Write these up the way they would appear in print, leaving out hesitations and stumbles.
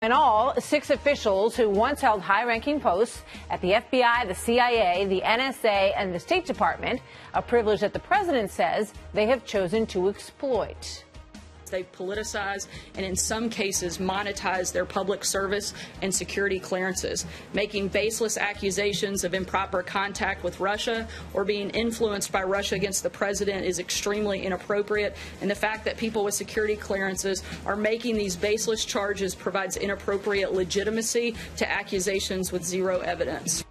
In all, 6 officials who once held high-ranking posts at the FBI, the CIA, the NSA, and the State Department, a privilege that the president says they have chosen to exploit. They politicize and in some cases monetize their public service and security clearances. Making baseless accusations of improper contact with Russia or being influenced by Russia against the president is extremely inappropriate. And the fact that people with security clearances are making these baseless charges provides inappropriate legitimacy to accusations with zero evidence.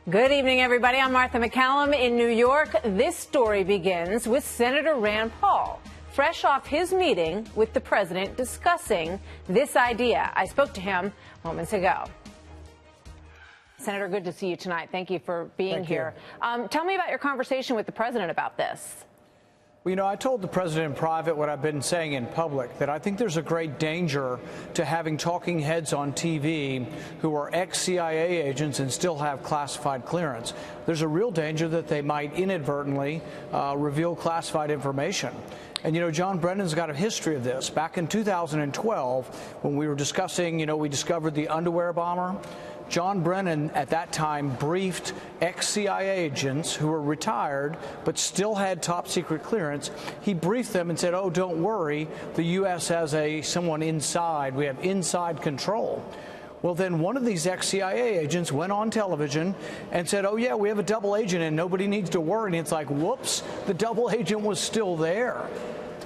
Good evening, everybody. I'm Martha MacCallum in New York. This story begins with Senator Rand Paul, fresh off his meeting with the president discussing this idea. I spoke to him moments ago. Senator, good to see you tonight. Thank you for being here. Tell me about your conversation with the president about this. Well, you know, I told the president in private what I've been saying in public, that I think there's a great danger to having talking heads on TV who are ex-CIA agents and still have classified clearance. There's a real danger that they might inadvertently reveal classified information. And, you know, John Brennan's got a history of this. Back in 2012, when we were discussing, you know, we discovered the underwear bomber, John Brennan at that time briefed ex-CIA agents who were retired but still had top secret clearance. He briefed them and said, oh, don't worry, the U.S. has someone inside. We have inside control. Well, then one of these ex-CIA agents went on television and said, oh, yeah, we have a double agent and nobody needs to worry. And it's like, whoops, the double agent was still there.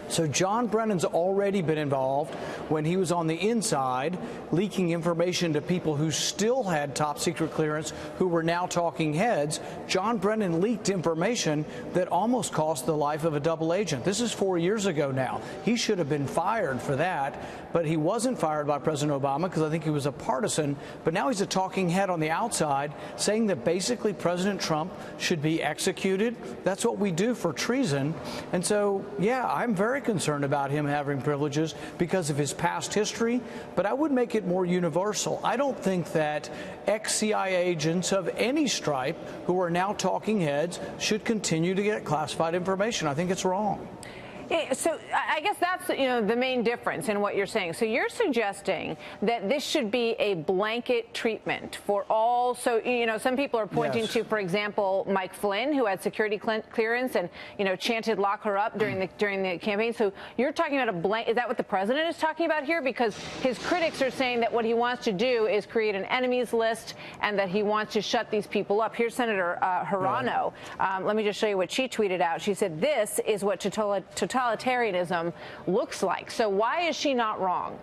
So John Brennan's already been involved when he was on the inside, leaking information to people who still had top secret clearance, who were now talking heads. John Brennan leaked information that almost cost the life of a double agent. This is 4 years ago now. He should have been fired for that, but he wasn't fired by President Obama because I think he was a partisan. But now he's a talking head on the outside saying that basically President Trump should be executed. That's what we do for treason. And so, yeah, I'm very concerned about him having privileges because of his past history, but I would make it more universal. I don't think that ex-CIA agents of any stripe who are now talking heads should continue to get classified information. I think it's wrong. Yeah, so I guess that's, you know, the main difference in what you're saying. So you're suggesting that this should be a blanket treatment for all. So, you know, some people are pointing to, for example, Mike Flynn, who had security clearance and, you know, chanted "lock her up" during the campaign. So you're talking about a blanket. Is that what the president is talking about here? Because his critics are saying that what he wants to do is create an enemies list and that he wants to shut these people up. Here's Senator Hirano. Let me just show you what she tweeted out. She said, "This is what totalitarianism looks like." So why is she not wrong?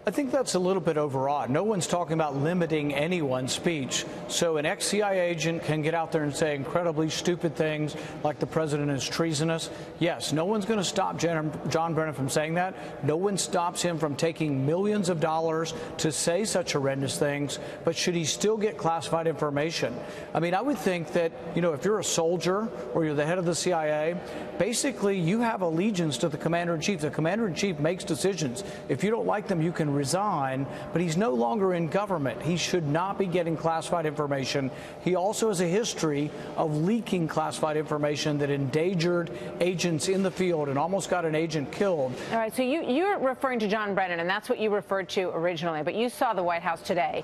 I think that's a little bit overwrought. No one's talking about limiting anyone's speech. So an ex-CIA agent can get out there and say incredibly stupid things like the president is treasonous. Yes, no one's going to stop John Brennan from saying that. No one stops him from taking millions of dollars to say such horrendous things. But should he still get classified information? I mean, I would think that, you know, if you're a soldier or you're the head of the CIA, basically you have allegiance to the commander-in-chief. The commander-in-chief makes decisions. If you don't like them, you can resign, but he's no longer in government. He should not be getting classified information. He also has a history of leaking classified information that endangered agents in the field and almost got an agent killed. All right, so you're referring to John Brennan, and that's what you referred to originally, but you saw the White House today.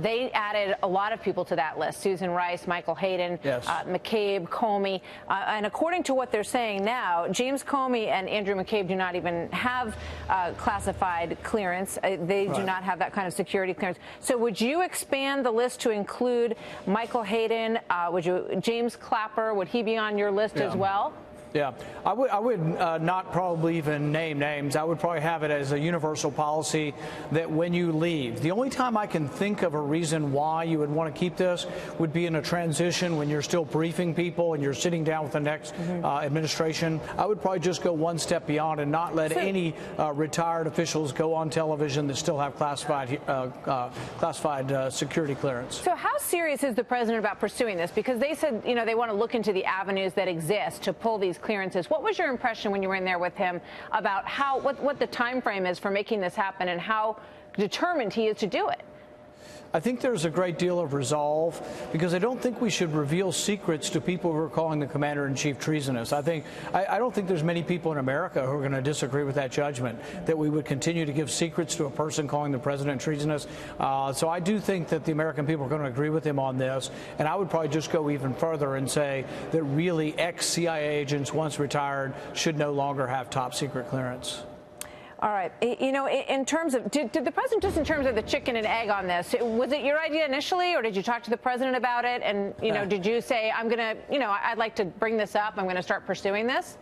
They added a lot of people to that list: Susan Rice, Michael Hayden, McCabe, Comey, and according to what they're saying now, James Comey and Andrew McCabe do not even have classified clearance. They do not have that kind of security clearance. So would you expand the list to include Michael Hayden? James Clapper, would he be on your list as well? Yeah, I would not probably even name names. I would probably have it as a universal policy that when you leave, the only time I can think of a reason why you would want to keep this would be in a transition when you're still briefing people and you're sitting down with the next administration. I would probably just go one step beyond and not let any retired officials go on television that still have classified security clearance. So how serious is the president about pursuing this? Because they said, you know, they want to look into the avenues that exist to pull these clearances. What was your impression when you were in there with him about what the time frame is for making this happen and how determined he is to do it? I think there's a great deal of resolve because I don't think we should reveal secrets to people who are calling the commander-in-chief treasonous. I don't think there's many people in America who are going to disagree with that judgment, that we would continue to give secrets to a person calling the president treasonous. So I do think that the American people are going to agree with him on this. And I would probably just go even further and say that really ex-CIA agents, once retired, should no longer have top secret clearance. All right. You know, in terms of, did the president, just in terms of the chicken and egg on this, was it your idea initially, or did you talk to the president about it? And, you know, did you say, I'm going to, you know, I'd like to bring this up, I'm going to start pursuing this?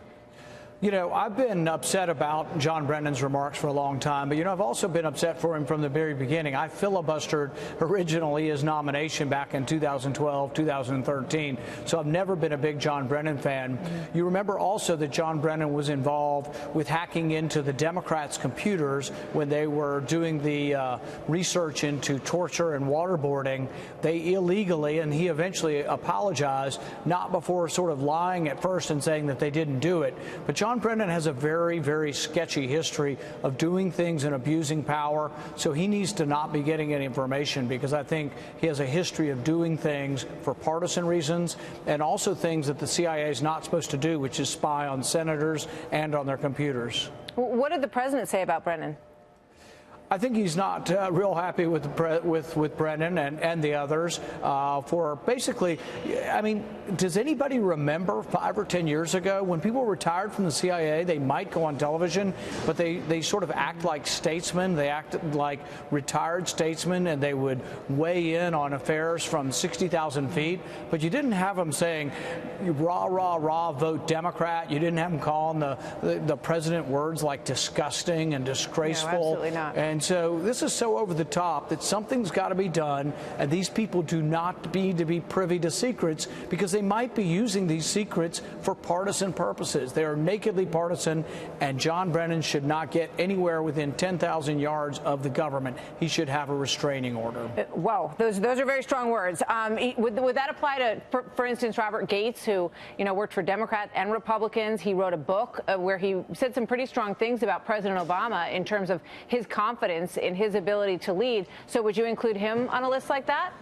You know, I've been upset about John Brennan's remarks for a long time, but, you know, I've also been upset for him from the very beginning. I filibustered originally his nomination back in 2012, 2013, so I've never been a big John Brennan fan. You remember also that John Brennan was involved with hacking into the Democrats' computers when they were doing the research into torture and waterboarding. They illegally, and he eventually apologized, not before sort of lying at first and saying that they didn't do it. But John Brennan has a very, very sketchy history of doing things and abusing power, so he needs to not be getting any information, because I think he has a history of doing things for partisan reasons and also things that the CIA is not supposed to do, which is spy on senators and on their computers. What did the president say about Brennan? I think he's not real happy with Brennan and the others for basically, I mean, does anybody remember 5 or 10 years ago when people retired from the CIA, they might go on television, but they sort of act like statesmen. They acted like retired statesmen, and they would weigh in on affairs from 60,000 feet. But you didn't have them saying, rah, rah, rah, vote Democrat. You didn't have them calling the president words like disgusting and disgraceful. No, absolutely not. And so this is so over the top that something's got to be done, and these people do not need to be privy to secrets, because they might be using these secrets for partisan purposes. They are nakedly partisan, and John Brennan should not get anywhere within 10,000 yards of the government. He should have a restraining order. Wow, those are very strong words. Would that apply to, for instance, Robert Gates, who, you know, worked for Democrats and Republicans? He wrote a book where he said some pretty strong things about President Obama in terms of his confidence in his ability to lead. So would you include him on a list like that?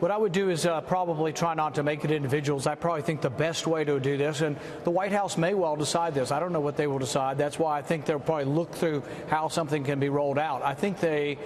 What I would do is probably try not to make it individuals. I probably think the best way to do this, and the White House may well decide this. I don't know what they will decide. That's why I think they'll probably look through how something can be rolled out. I think they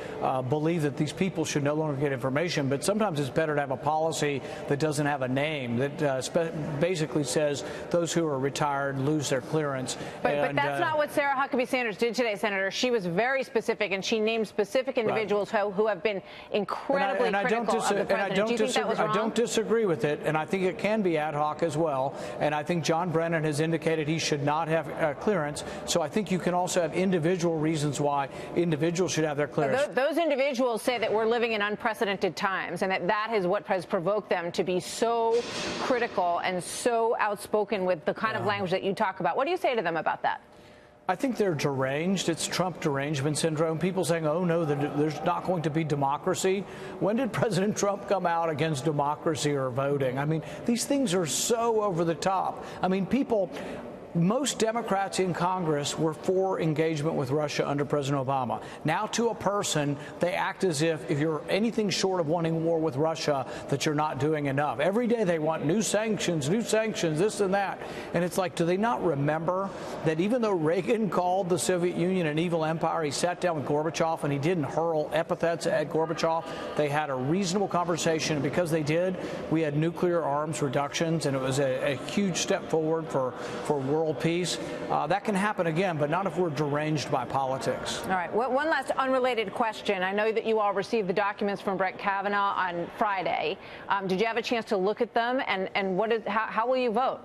believe that these people should no longer get information, but sometimes it's better to have a policy that doesn't have a name, that basically says those who are retired lose their clearance. But that's not what Sarah Huckabee Sanders did today, Senator. She was very specific, and she named specific individuals who have been incredibly critical of the president. I don't disagree with it, and I think it can be ad hoc as well. And I think John Brennan has indicated he should not have clearance. So I think you can also have individual reasons why individuals should have their clearance. Those individuals say that we're living in unprecedented times, and that is what has provoked them to be so critical and so outspoken with the kind of language that you talk about. What do you say to them about that? I think they're deranged. It's Trump derangement syndrome. People saying, oh, no, there's not going to be democracy. When did President Trump come out against democracy or voting? I mean, these things are so over the top. I mean, most Democrats in Congress were for engagement with Russia under President Obama. Now, to a person, they act as if you're anything short of wanting war with Russia, that you're not doing enough. Every day they want new sanctions, this and that. And it's like, do they not remember that even though Reagan called the Soviet Union an evil empire, he sat down with Gorbachev and he didn't hurl epithets at Gorbachev? They had a reasonable conversation, and because they did, we had nuclear arms reductions, and it was a huge step forward for world peace. That can happen again, but not if we're deranged by politics. All right. One last unrelated question. I know that you all received the documents from Brett Kavanaugh on Friday. Did you have a chance to look at them, and how will you vote?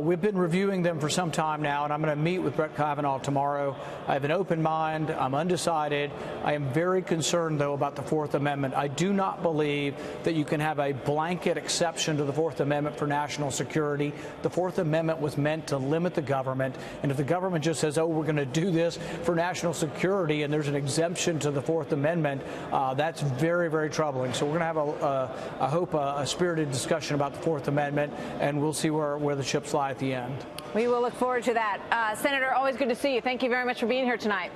We've been reviewing them for some time now, and I'm going to meet with Brett Kavanaugh tomorrow. I have an open mind. I'm undecided. I am very concerned, though, about the Fourth Amendment. I do not believe that you can have a blanket exception to the Fourth Amendment for national security. The Fourth Amendment was meant to limit the government, and if the government just says, oh, we're going to do this for national security, and there's an exemption to the Fourth Amendment, that's very, very troubling. So we're going to have, I hope, a spirited discussion about the Fourth Amendment, and we'll see where the chips lie at the end. We will look forward to that. Senator, always good to see you. Thank you very much for being here tonight.